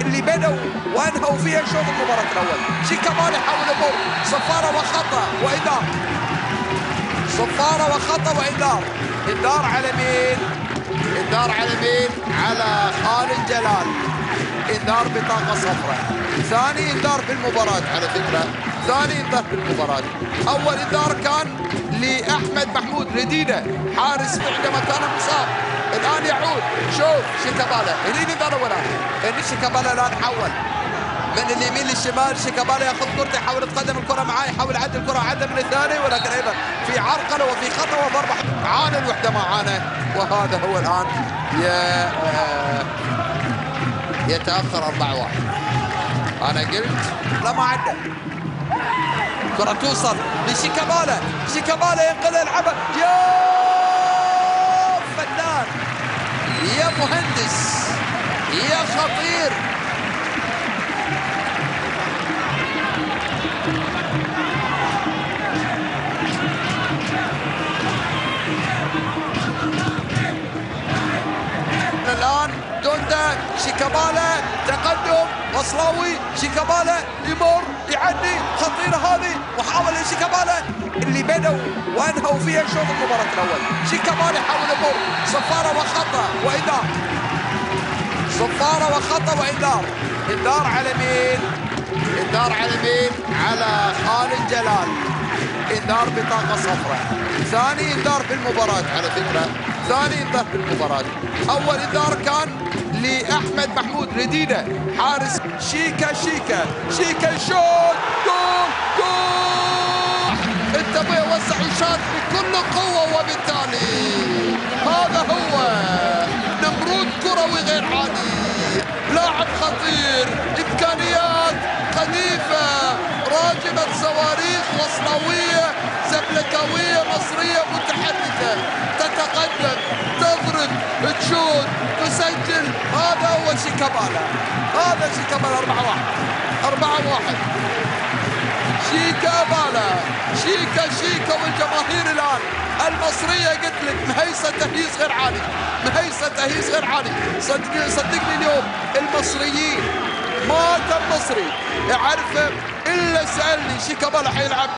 اللي بدأوا وأنهوا فيها شوط المباراة الأول. شيكابالا يحاول يمر، صفارة وخطأ وإنذار. صفارة وخطأ وإنذار. إنذار على مين؟ إنذار على مين؟ على خالد جلال. إنذار بطاقة صفراء. ثاني إنذار في المباراة على فكرة. ثاني إنذار في المباراة. أول إنذار كان لأحمد محمود رديدة حارس عندما كان مصاب. الآن يعود. شوف شيكابالا هني الإنذار الأولاني. هني شيكابالا الآن حول من اليمين للشمال. شيكابالا ياخذ كرته، يحاول يتقدم الكره معاه، يحاول يعدي الكره، عدى من الثاني، ولكن ايضا في عرقله وفي خطا وضربه. عانى الوحده ما عانى، وهذا هو الان يتاخر 4-1. انا قلت لا ما عدى. كره توصل لشيكابالا. شيكابالا ينقلها يلعبها. يا فنان، يا مهندس، يا خطير. الآن دوندا. شيكابالا تقدم مصلاوي. شيكابالا يمر يعدي. خطيرة هذه. محاولة شيكابالا اللي بدأوا وأنهوا فيها شوط المباراة الأول. شيكابالا يحاول يمر، صفارة وخطأ وإنذار. صفارة وخطأ وإنذار. إنذار على مين؟ إنذار على مين؟ على خالد جلال. إنذار بطاقة صفراء. ثاني إنذار في المباراة على فكرة. ثاني إنذار في المباراة. أول إنذار كان لأحمد محمود رديدة حارس. شيكا شوت. جول جول. انتبه، وسع وشاط بكل قوة، وبالتالي هذا هو نمرود كروي غير عادي. لاعب خطير، إمكانيات قذيفة، راجمة صواريخ وصلوية زبلكاوية مصرية متحركة، تتقدم، تضرب، تشوت، تسجل. هذا هو شيكابالا. هذا شيكابالا. 4-1. شيكابالا. شيكا والجماهير الآن المصرية قلت لك مهيصة تهييس غير عالي. مهيصة تهييس غير عالي. صدقني اليوم المصريين ما كان مصري يعرف إلا سألني شيكابالا حيلعب